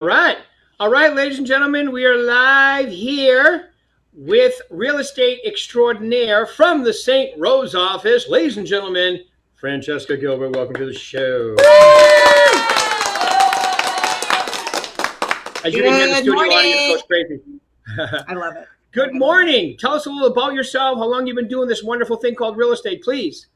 Right. All right, ladies and gentlemen, we are live here with real estate extraordinaire from the St. Rose office. Ladies and gentlemen, Francesca Gilbert, welcome to the show. As you can hear, the Good studio audience morning. goes crazy. I love it. Good morning. Tell us a little about yourself, how long you've been doing this wonderful thing called real estate, please.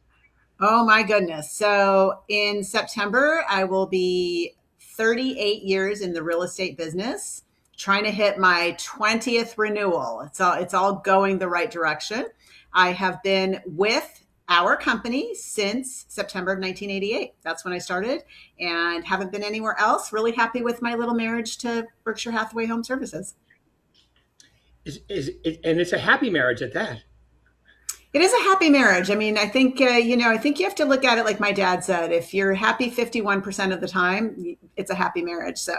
Oh my goodness. So in September, I will be 38 years in the real estate business, trying to hit my 20th renewal. It's all going the right direction. I have been with our company since September of 1988. That's when I started and haven't been anywhere else. Really happy with my little marriage to Berkshire Hathaway Home Services. And it's a happy marriage at that. It is a happy marriage. I mean, I think you have to look at it like my dad said. If you're happy 51% of the time, it's a happy marriage. So,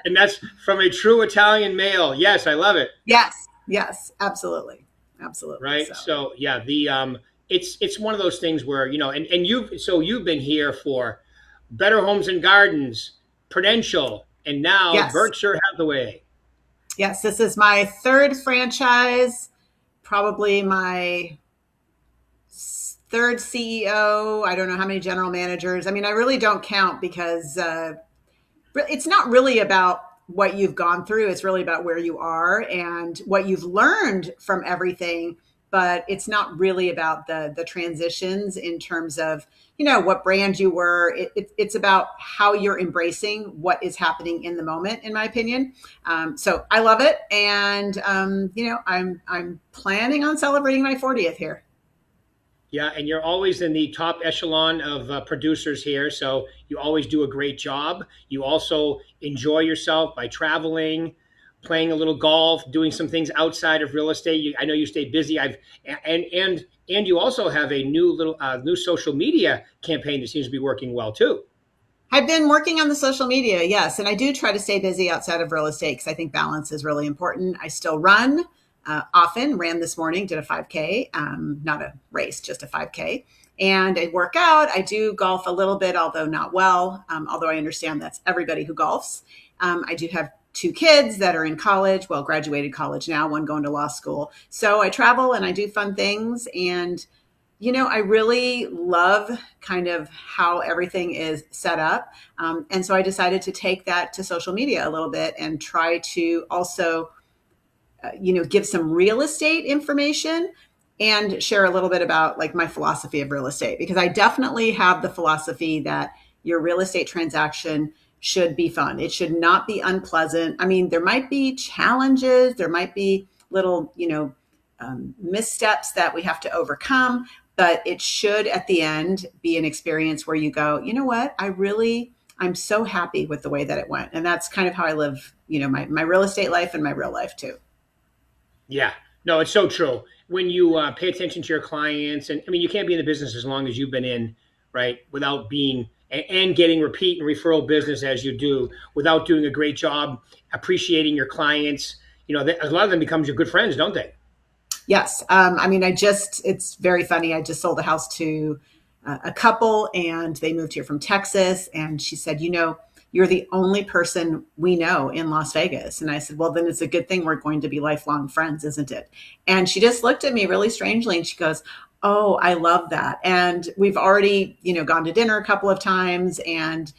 And that's from a true Italian male. Yes, I love it. yes, yes, absolutely. Absolutely. Right. So, So yeah, it's one of those things where and you've been here for Better Homes and Gardens, Prudential, and now yes, Berkshire Hathaway. yes, this is my third franchise, probably my third CEO. I don't know how many general managers. I mean, I really don't count because it's not really about what you've gone through. It's really about where you are and what you've learned from everything. But it's not really about the transitions in terms of what brand you were. It's about how you're embracing what is happening in the moment, in my opinion. So I love it, and I'm planning on celebrating my 40th here. Yeah, and you're always in the top echelon of producers here, so you always do a great job. You also enjoy yourself by traveling, playing a little golf, doing some things outside of real estate. I know you stay busy. And you also have a new social media campaign that seems to be working well too. I've been working on the social media, yes, and I do try to stay busy outside of real estate because I think balance is really important. I still run often, ran this morning, did a 5K, not a race, just a 5K. And I work out. I do golf a little bit, although not well, although I understand that's everybody who golfs. I do have two kids that are in college, well, graduated college now, one going to law school. So I travel and I do fun things. And I really love kind of how everything is set up. And so I decided to take that to social media a little bit and try to also, give some real estate information and share a little bit about like my philosophy of real estate, because I definitely have the philosophy that your real estate transaction should be fun. It should not be unpleasant. I mean, there might be challenges, there might be little, missteps that we have to overcome, but it should at the end be an experience where you go, you know what, I'm so happy with the way that it went. And that's kind of how I live, my real estate life and my real life too. Yeah, no, it's so true. When you pay attention to your clients, and I mean, you can't be in the business as long as you've been in, right? Without being and getting repeat and referral business as you do, without doing a great job appreciating your clients. A lot of them becomes your good friends, don't they? Yes. I mean, it's very funny. I just sold a house to a couple and they moved here from Texas. And she said, you're the only person we know in Las Vegas. And I said, well, then it's a good thing we're going to be lifelong friends, isn't it? And she just looked at me really strangely and she goes, oh, I love that. And we've already, gone to dinner a couple of times and,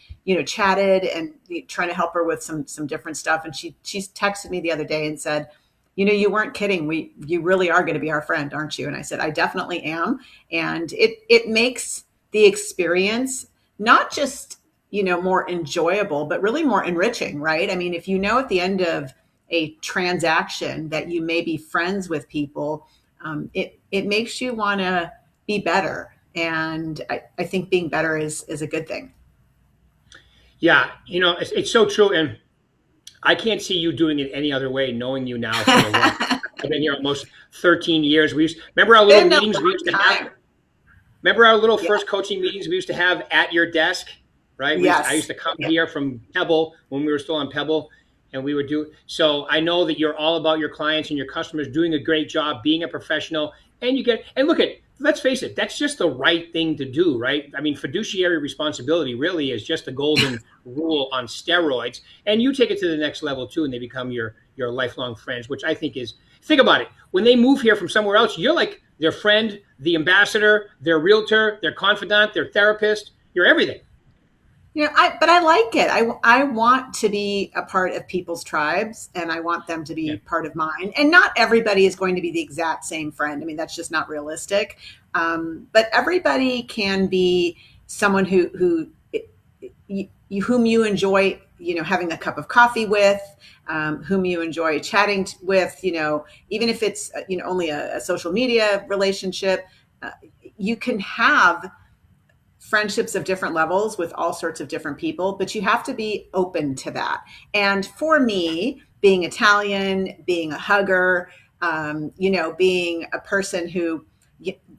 chatted and trying to help her with some different stuff. And she's texted me the other day and said, you weren't kidding. You really are going to be our friend, aren't you? And I said, I definitely am. And it makes the experience not just, more enjoyable, but really more enriching, right? I mean, if at the end of a transaction that you may be friends with people, it makes you want to be better. And I think being better is a good thing. Yeah, it's so true, and I can't see you doing it any other way, knowing you now for what I've been here almost 13 years. Remember our little Been a meetings we long used to time. have. Remember our little Yeah. first coaching meetings we used to have at your desk, right? I used Yes. to come Yeah. here from Pebble when we were still on Pebble, and we would do. So I know that you're all about your clients and your customers, doing a great job, being a professional, and you get and look at let's face it, that's just the right thing to do, right? I mean, fiduciary responsibility really is just the golden rule on steroids. And you take it to the next level too, and they become your lifelong friends, which I think is, think about it. When they move here from somewhere else, you're like their friend, the ambassador, their realtor, their confidant, their therapist. You're everything. But I like it. I want to be a part of people's tribes, and I want them to Yeah. be part of mine. And not everybody is going to be the exact same friend. I mean, that's just not realistic. But everybody can be someone whom you enjoy, having a cup of coffee with, whom you enjoy chatting with. Even if it's only a social media relationship, you can have friendships of different levels with all sorts of different people, but you have to be open to that. And for me, being Italian, being a hugger, being a person who,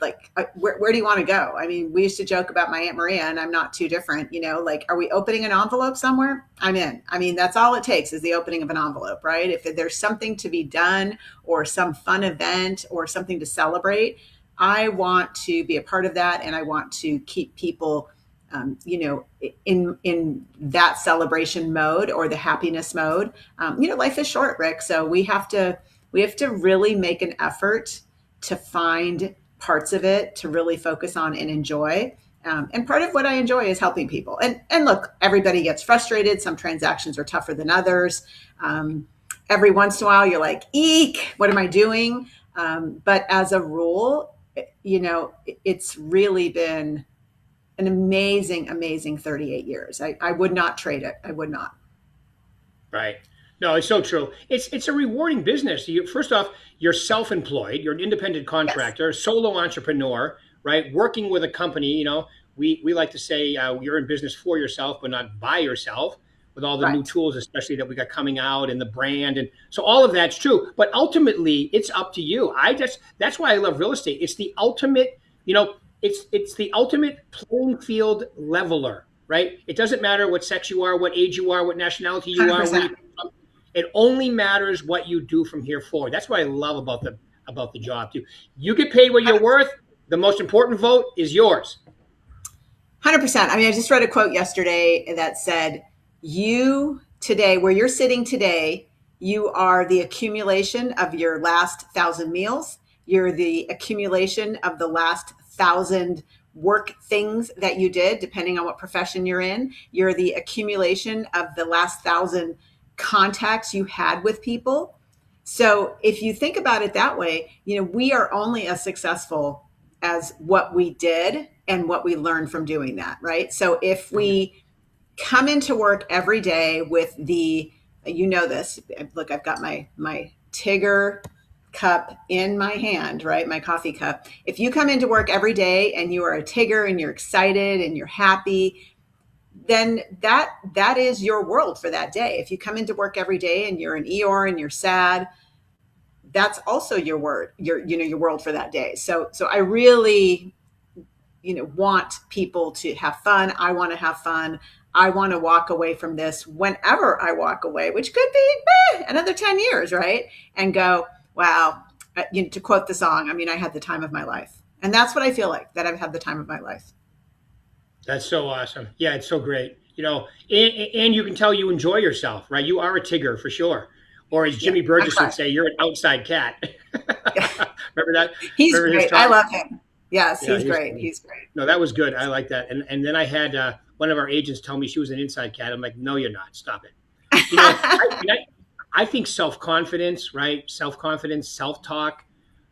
like, where do you want to go? I mean, we used to joke about my Aunt Maria, and I'm not too different, like, are we opening an envelope somewhere? I'm in. I mean, that's all it takes is the opening of an envelope, right? If there's something to be done or some fun event or something to celebrate, I want to be a part of that, and I want to keep people, in that celebration mode or the happiness mode. Life is short, Rick, so we have to really make an effort to find parts of it to really focus on and enjoy. And part of what I enjoy is helping people. And look, everybody gets frustrated. Some transactions are tougher than others. Every once in a while, you're like, eek, what am I doing? But as a rule, it's really been an amazing, amazing 38 years. I would not trade it. I would not. Right. No, it's so true. It's a rewarding business. First off, you're self-employed. You're an independent Yes. contractor, solo entrepreneur, right? Working with a company. We like to say you're in business for yourself, but not by yourself. With all the new Right. tools, especially that we got coming out, and the brand, and so all of that's true. But ultimately, it's up to you. That's why I love real estate. It's the ultimate. It's the ultimate playing field leveler, right? It doesn't matter what sex you are, what age you are, what nationality you are, where you 100%. come from. It only matters what you do from here forward. That's what I love about the job too. You get paid what you're worth. The most important vote is yours. 100%. I mean, I just read a quote yesterday that said, you today, where you're sitting today, you are the accumulation of your last 1,000 meals. You're the accumulation of the last 1,000 work things that you did, depending on what profession you're in. You're the accumulation of the last 1,000 contacts you had with people. So if you think about it that way, we are only as successful as what we did and what we learned from doing that, right? So if we come into work every day with this, look, I've got my Tigger cup in my hand, right? My coffee cup. If you come into work every day and you are a Tigger and you're excited and you're happy, then that is your world for that day. If you come into work every day and you're an Eeyore and you're sad, that's also your word, your world for that day. So I really, want people to have fun. I want to have fun. I want to walk away from this whenever I walk away, which could be another 10 years, right? And go, wow, to quote the song, I mean, I had the time of my life. And that's what I feel like, that I've had the time of my life. That's so awesome. Yeah, it's so great. And you can tell you enjoy yourself, right? You are a Tigger for sure. Or as Yeah, Jimmy I Burgess would try. say, you're an outside cat. Yeah. Remember that? He's Remember his great. I talk? love him. Yes, Yeah, he's he's great. funny. He's great. No, that was good. I like that. And then I had one of our agents tell me she was an inside cat. I'm like, no, you're not. Stop it. I think self confidence, right? Self confidence, self talk,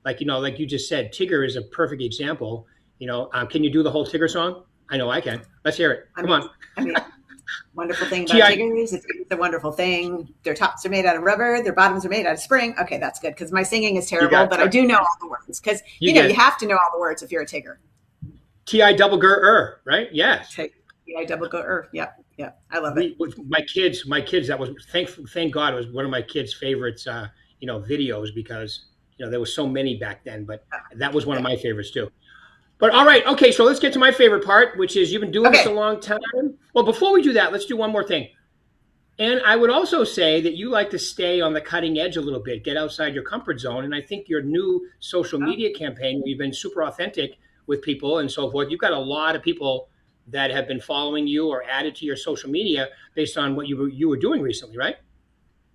like you just said, Tigger is a perfect example. Can you do the whole Tigger song? I know I can. Let's hear it. I Come mean, on. I mean, wonderful thing about Ti. Tiggers, it's a wonderful thing. Their tops are made out of rubber, their bottoms are made out of spring. Okay, that's good because my singing is You terrible, got but I do know all the words because you you get have to know all the words if you're a Tigger. Ti double ger right? Yes. Take I double go Yep, yep. I love it. We with my kids. That was thank God it was one of my kids' favorites. Videos because there was so many back then, but that was one of Yeah. my favorites too. But all right, okay, so let's get to my favorite part, which is you've been doing this a Okay. long time. Well, before we do that, let's do one more thing. And I would also say that you like to stay on the cutting edge a little bit, get outside your comfort zone. And I think your new social media campaign, where you've been super authentic with people and so forth, you've got a lot of people that have been following you or added to your social media based on what you were doing recently, right?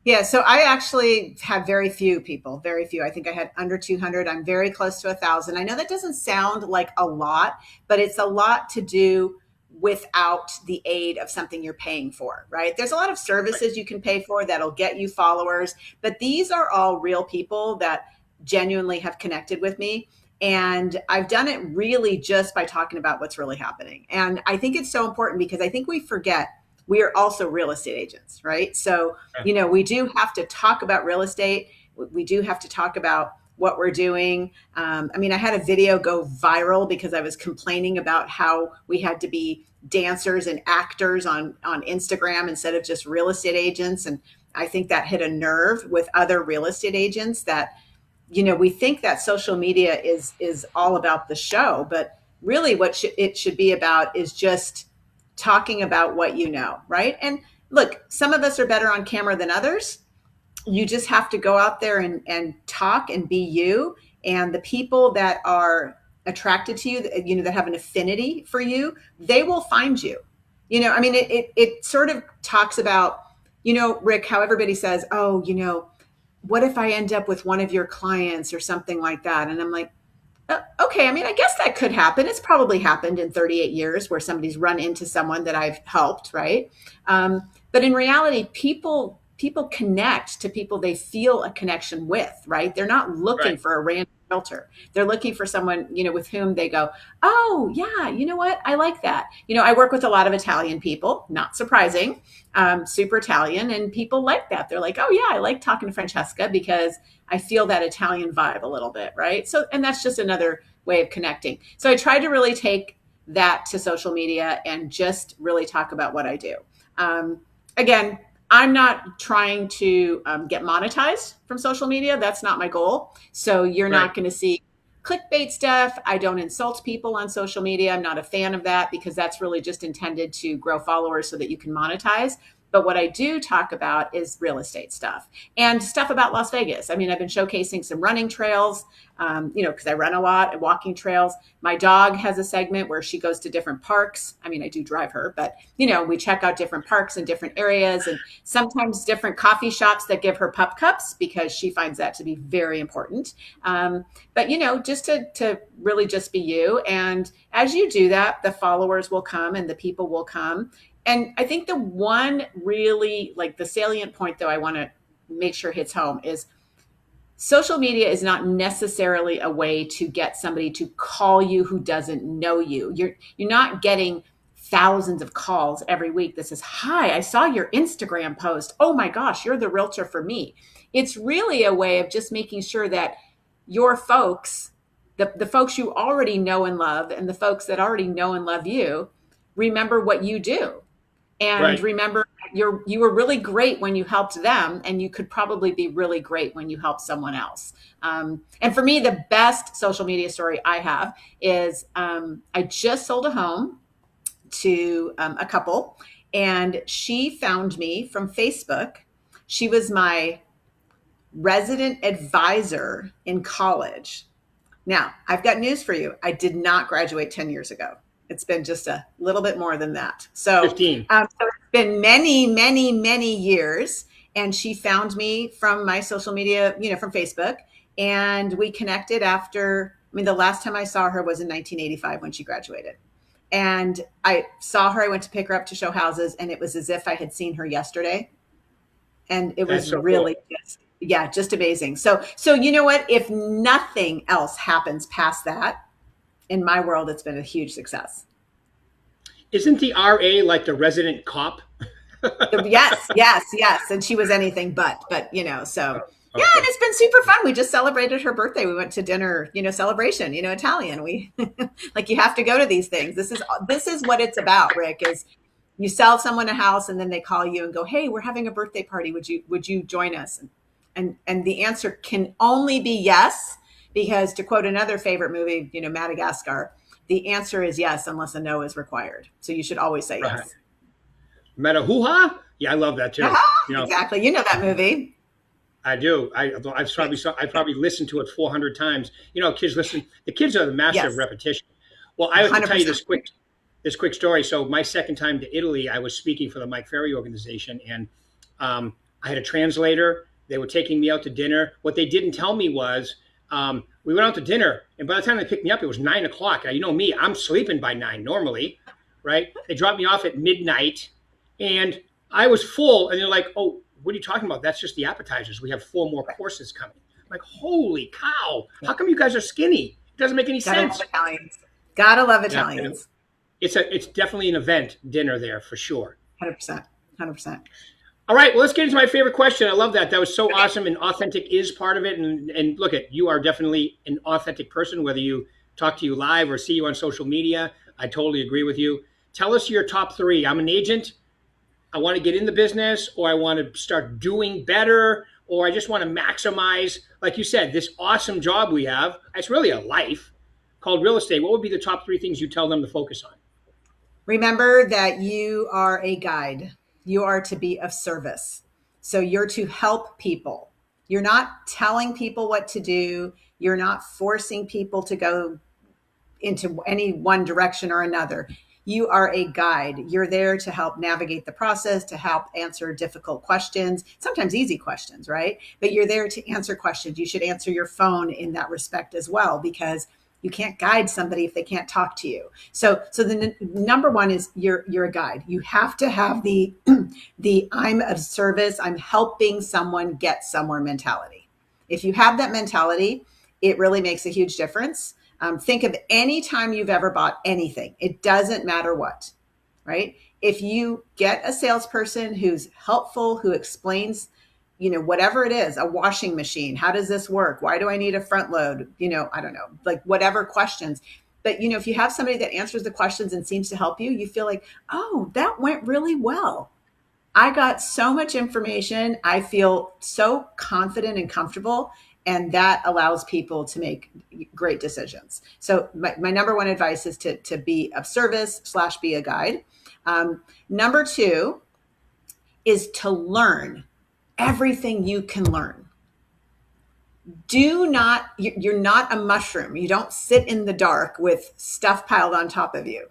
Yeah, so I actually have very few people, very few. I think I had under 200. I'm very close to 1,000. I know that doesn't sound like a lot, but it's a lot to do without the aid of something you're paying for, right? There's a lot of Right. services you can pay for that'll get you followers, but these are all real people that genuinely have connected with me. And I've done it really just by talking about what's really happening. And I think it's so important because I think we forget we are also real estate agents, right? So Yeah. we do have to talk about real estate. We do have to talk about what we're doing. I mean, I had a video go viral because I was complaining about how we had to be dancers and actors on Instagram instead of just real estate agents. And I think that hit a nerve with other real estate agents that, we think that social media is all about the show, but really what it should be about is just talking about what you know, right? And look, some of us are better on camera than others. You just have to go out there and talk and be you. And the people that are attracted to you, that have an affinity for you, they will find you. I mean, it sort of talks about, Rick, how everybody says, oh, what if I end up with one of your clients or something like that? And I'm like, okay, I mean, I guess that could happen. It's probably happened in 38 years where somebody's run into someone that I've helped, right? But in reality, people connect to people they feel a connection with, right? They're not looking Right. for a random realtor. They're looking for someone, with whom they go, oh yeah, you know what? I like that. I work with a lot of Italian people, not surprising, super Italian, and people like that. They're like, oh yeah, I like talking to Francesca because I feel that Italian vibe a little bit, right? So, and that's just another way of connecting. So I try to really take that to social media and just really talk about what I do. Again, I'm not trying to get monetized from social media. That's not my goal. So you're Right. not going to see clickbait stuff. I don't insult people on social media. I'm not a fan of that because that's really just intended to grow followers so that you can monetize. But what I do talk about is real estate stuff and stuff about Las Vegas. I mean, I've been showcasing some running trails, because I run a lot and walking trails. My dog has a segment where she goes to different parks. I mean, I do drive her, but, we check out different parks in different areas and sometimes different coffee shops that give her pup cups because she finds that to be very important. But, just to really just be you. And as you do that, the followers will come and the people will come. And I think the one really like the salient point, though, I want to make sure hits home is social media is not necessarily a way to get somebody to call you who doesn't know you. You're not getting thousands of calls every week that says, "Hi, I saw your Instagram post. Oh my gosh, you're the realtor for me." It's really a way of just making sure that your folks, the folks you already know and love, and the folks that already know and love you, remember what you do and Right. remember you were really great when you helped them and you could probably be really great when you help someone else. And for me, the best social media story I have is I just sold a home to a couple and she found me from Facebook. She was my resident advisor in college. Now, I've got news for you. I did not graduate 10 years ago. It's been just a little bit more than that.15. So it's been many, many, many years. And she found me from my social media, from Facebook. And we connected after, I mean, the last time I saw her was in 1985 when she graduated. And I saw her, I went to pick her up to show houses, and it was as if I had seen her yesterday. And it That's was so really cool. just, yeah, just amazing. So you know what? If nothing else happens past that, in my world, it's been a huge success. Isn't the RA like the resident cop? Yes, yes, yes. And she was anything but, so yeah, and Okay. it's been super fun. We just celebrated her birthday. We went to dinner, celebration, Italian. We like you have to go to these things. This is what it's about, Rick, is you sell someone a house and then they call you and go, "Hey, we're having a birthday party. Would you join us?" And the answer can only be yes, because to quote another favorite movie, Madagascar, the answer is yes unless a no is required. So you should always say Right. yes. Metahuha? Yeah, I love that too. You know, Exactly. You know that movie. I do. I probably listened to it 400 times. You know, kids listen. The kids are the master of Yes, repetition. Well, I have to tell you 100%. this quick story. So my second time to Italy, I was speaking for the Mike Ferry organization, and I had a translator. They were taking me out to dinner. What they didn't tell me was we went out to dinner, and by the time they picked me up, it was 9 o'clock. Now, you know me, I'm sleeping by 9 normally, right? They dropped me off at midnight, and I was full, and they're like, "Oh, what are you talking about? That's just the appetizers. We have four more courses coming." I'm like, holy cow! How come you guys are skinny? It doesn't make any Gotta love sense. Italians. Gotta love Yeah, Italians. it's definitely an event dinner there for sure. 100%. 100%. All right, well, let's get into my favorite question. I love that. That was so Okay. awesome, and authentic is part of it. And look at you are definitely an authentic person, whether you talk to you live or see you on social media. I totally agree with you. Tell us your top three. I'm an agent. I want to get in the business, or I want to start doing better, or I just want to maximize, like you said, this awesome job we have. It's really a life called real estate. What would be the top three things you tell them to focus on? Remember that you are a guide. You are to be of service. So you're to help people. You're not telling people what to do. You're not forcing people to go into any one direction or another. You are a guide. You're there to help navigate the process, to help answer difficult questions, sometimes easy questions, right? But you're there to answer questions. You should answer your phone in that respect as well, because you can't guide somebody if they can't talk to you. So the number one is you're a guide. You have to have the the I'm of service, I'm helping someone get somewhere mentality. If you have that mentality, it really makes a huge difference. Think of any time you've ever bought anything. It doesn't matter what, right? If you get a salesperson who's helpful, who explains, whatever it is, a washing machine, how does this work? Why do I need a front load? I don't know, like whatever questions. But, if you have somebody that answers the questions and seems to help you, you feel like, oh, that went really well. I got so much information. I feel so confident and comfortable. And that allows people to make great decisions. So my number one advice is to be of service / be a guide. Number two is to learn everything you can learn. You're not a mushroom. You don't sit in the dark with stuff piled on top of you.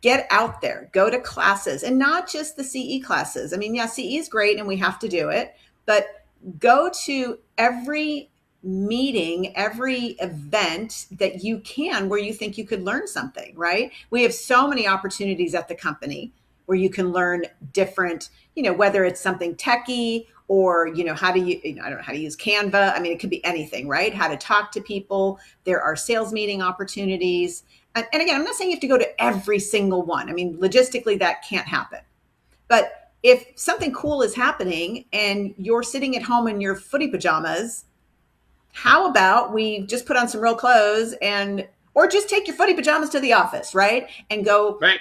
Get out there, go to classes, and not just the CE classes. I mean, yeah, CE is great and we have to do it, but go to every meeting, every event that you can where you think you could learn something, right? We have so many opportunities at the company where you can learn different, whether it's something techie or, how to use, I don't know how to use Canva. I mean, it could be anything, right? How to talk to people. There are sales meeting opportunities. And again, I'm not saying you have to go to every single one. I mean, logistically, that can't happen. But if something cool is happening and you're sitting at home in your footy pajamas, how about we just put on some real clothes or just take your footy pajamas to the office, right? And go Right.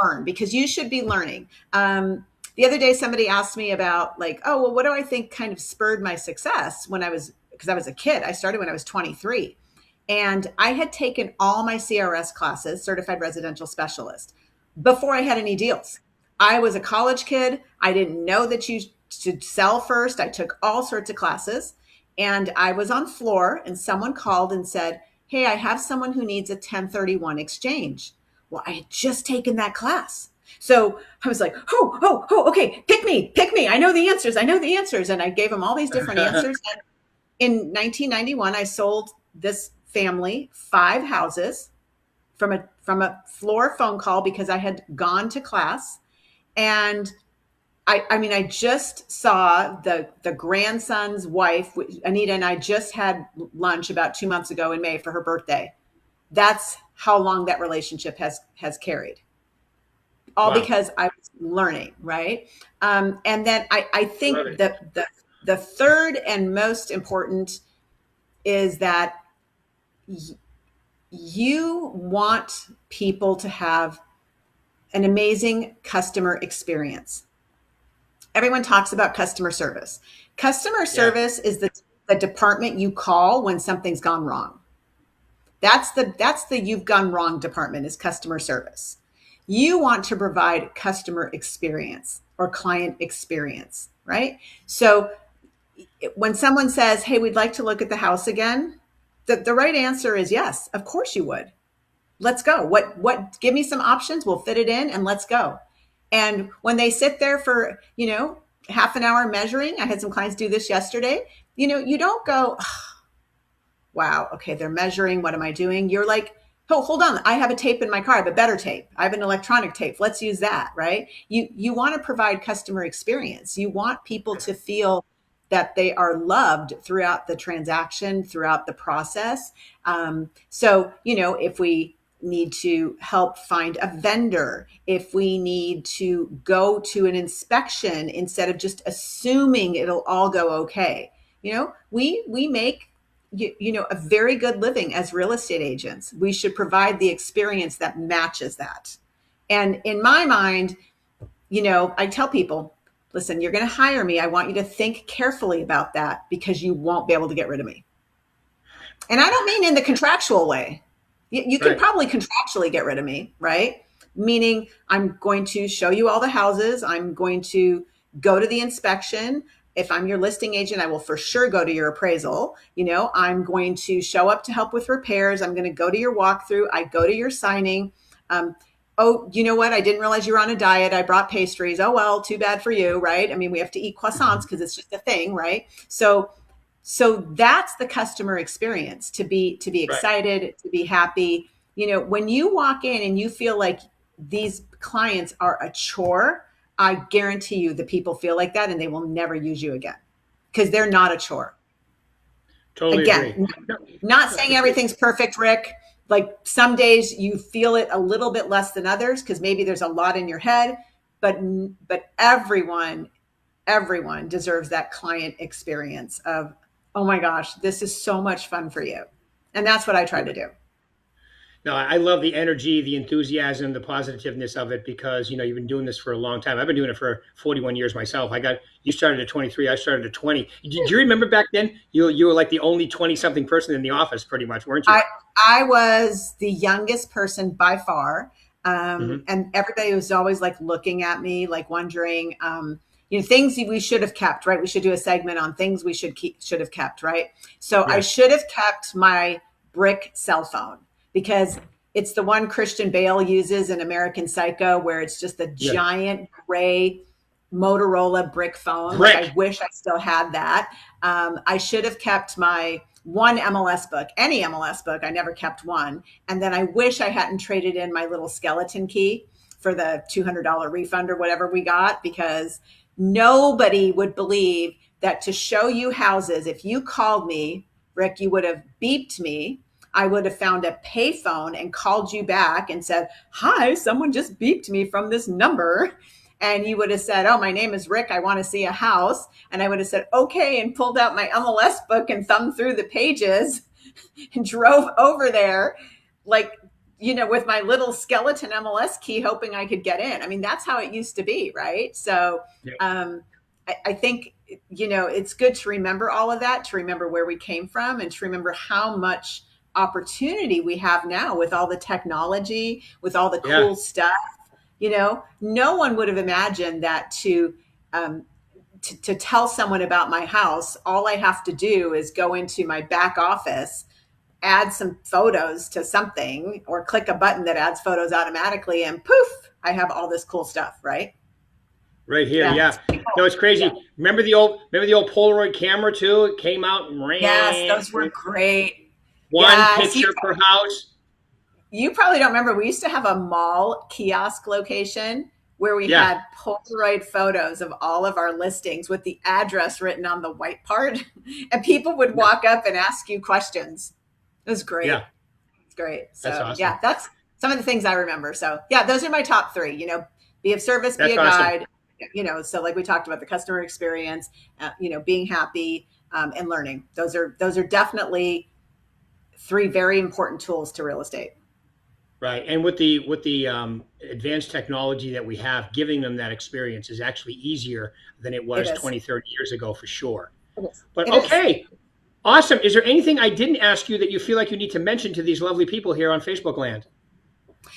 learn, because you should be learning. The other day, somebody asked me about like, oh, well, what do I think kind of spurred my success because I was a kid. I started when I was 23. And I had taken all my CRS classes, certified residential specialist, before I had any deals. I was a college kid. I didn't know that you should sell first. I took all sorts of classes and I was on floor and someone called and said, hey, I have someone who needs a 1031 exchange. Well, I had just taken that class. So I was like, okay, pick me. I know the answers. And I gave them all these different answers. And in 1991, I sold this family 5 houses from a floor phone call because I had gone to class. And I mean, I just saw the grandson's wife, Anita, and I just had lunch about 2 months ago in May for her birthday. That's how long that relationship has carried. All Wow. because I was learning, right? And then I Love think it. that the third and most important is that you want people to have an amazing customer experience. Everyone talks about customer service. Customer Yeah. service is the department you call when something's gone wrong. That's the you've gone wrong department is customer service. You want to provide customer experience or client experience, right? So when someone says, hey, we'd like to look at the house again, the right answer is yes, of course you would. Let's go. Give me some options. We'll fit it in and let's go. And when they sit there for, half an hour measuring, I had some clients do this yesterday, you don't go, oh, wow, okay, they're measuring. What am I doing? You're like, oh, hold on. I have a tape in my car. I have a better tape. I have an electronic tape. Let's use that, right? You want to provide customer experience. You want people to feel that they are loved throughout the transaction, throughout the process. So, if we need to help find a vendor, if we need to go to an inspection instead of just assuming it'll all go okay, we make a very good living as real estate agents. We should provide the experience that matches that. And in my mind, I tell people, listen, you're going to hire me. I want you to think carefully about that because you won't be able to get rid of me. And I don't mean in the contractual way. You can Right. probably contractually get rid of me, right? Meaning I'm going to show you all the houses. I'm going to go to the inspection. If I'm your listing agent, I will for sure go to your appraisal. I'm going to show up to help with repairs. I'm going to go to your walkthrough. I go to your signing. Oh, you know what? I didn't realize you're on a diet. I brought pastries. Oh, well, too bad for you, right? I mean, we have to eat croissants because it's just a thing, right? So that's the customer experience, to be Right. excited, to be happy. When you walk in and you feel like these clients are a chore, I guarantee you the people feel like that and they will never use you again because they're not a chore. Totally agree. Again, No, not no, saying everything's perfect, Rick. Like some days you feel it a little bit less than others because maybe there's a lot in your head, but everyone deserves that client experience of, oh my gosh, this is so much fun for you. And that's what I try to do. no, I love the energy, the enthusiasm, the positiveness of it because you've been doing this for a long time. I've been doing it for 41 years myself. You started at 23, I started at 20. Did you remember back then? You were like the only 20 something person in the office, pretty much, weren't you? I was the youngest person by far. Hmm. And everybody was always like looking at me, like wondering, things we should have kept, right? We should do a segment on things we should have kept, right? So I Yes. should have kept my brick cell phone because it's the one Christian Bale uses in American Psycho, where it's just a Yes. giant gray Motorola brick phone. Like I Brick. wish I still had that. I should have kept my one MLS book, any MLS book. I never kept one. And then I wish I hadn't traded in my little skeleton key for the $200 refund or whatever we got, because nobody would believe that to show you houses, if you called me, Rick, you would have beeped me. I would have found a payphone and called you back and said, hi, someone just beeped me from this number. And you would have said, oh, my name is Rick. I want to see a house. And I would have said, okay, and pulled out my MLS book and thumbed through the pages and drove over there, like, with my little skeleton MLS key, hoping I could get in. I mean, that's how it used to be, right? So Yeah. I think, it's good to remember all of that, to remember where we came from, and to remember how much opportunity we have now with all the technology, with all the Yeah. cool stuff. No one would have imagined that um, to tell someone about my house, all I have to do is go into my back office, add some photos to something, or click a button that adds photos automatically, and poof, I have all this cool stuff, right? Right here. Yeah. Yeah. It's pretty No, cool. it's Yeah. crazy. Remember the old Polaroid camera too? It came out and Yes, ran those were great. one Yes, picture per house. you probably don't remember. We used to have a mall kiosk location where we Yeah. had Polaroid photos of all of our listings with the address written on the white part. And people would Yeah. walk up and ask you questions. It was great. Yeah. It's great. That's So, awesome. yeah, that's some of the things I remember. So, yeah, those are my top three. Be of service, be That's a awesome. guide. So like we talked about the customer experience, being happy, and learning. Those are definitely three very important tools to real estate. Right. And with the advanced technology that we have, giving them that experience is actually easier than it It was is. 20, 30 years ago for sure. It is. But It is. okay. Awesome. Is there anything I didn't ask you that you feel like you need to mention to these lovely people here on Facebook land?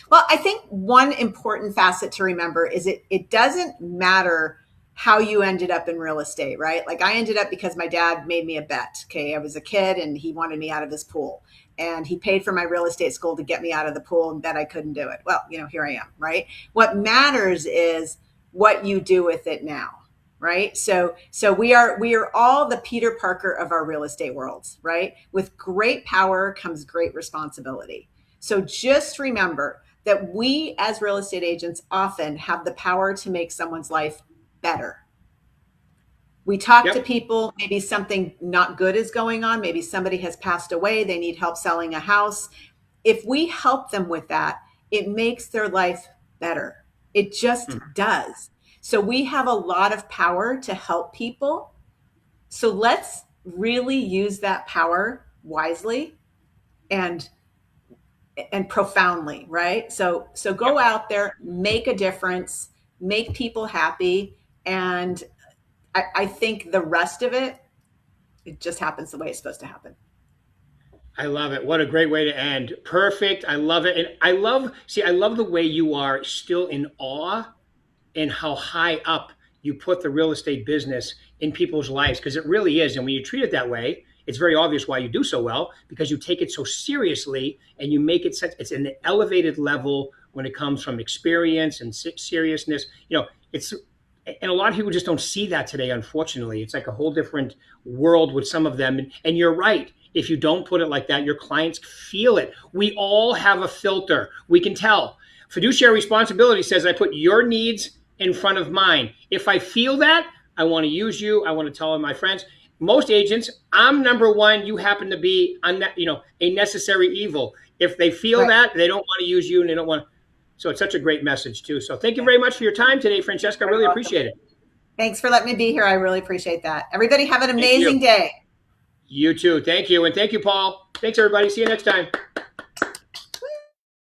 Well, I think one important facet to remember is it doesn't matter how you ended up in real estate, right? Like I ended up because my dad made me a bet. Okay. I was a kid and he wanted me out of his pool. And he paid for my real estate school to get me out of the pool and bet I couldn't do it. Well, here I am, right? What matters is what you do with it now. Right. So we are all the Peter Parker of our real estate worlds, right? With great power comes great responsibility. So just remember that we as real estate agents often have the power to make someone's life better. We talk to Yep. people, maybe something not good is going on, maybe somebody has passed away, they need help selling a house. If we help them with that, it makes their life better. It just Mhm. does. So we have a lot of power to help people. So let's really use that power wisely and profoundly, right? So Yep. go out there, make a difference, make people happy, and I think the rest of it just happens the way it's supposed to happen. I love it. What a great way to end. Perfect. I love it. And I love the way you are still in awe and how high up you put the real estate business in people's lives, because it really is. And when you treat it that way, it's very obvious why you do so well, because you take it so seriously and you make it such, it's an elevated level when it comes from experience and seriousness. It's, and a lot of people just don't see that today, unfortunately. It's like a whole different world with some of them. And you're right. If you don't put it like that, your clients feel it. We all have a filter. We can tell. Fiduciary responsibility says I put your needs in front of mine. If I feel that, I want to use you. I want to tell my friends. Most agents, I'm number one. You happen to be, a necessary evil. If they feel Right. that, they don't want to use you, and they don't want. So it's such a great message too. So thank you Yeah. very much for your time today, Francesca. I Very really welcome. appreciate it. Thanks for letting me be here. I really appreciate that. Everybody have an Thank you. amazing day. You too. Thank you, and thank you, Paul. Thanks, everybody. See you next time.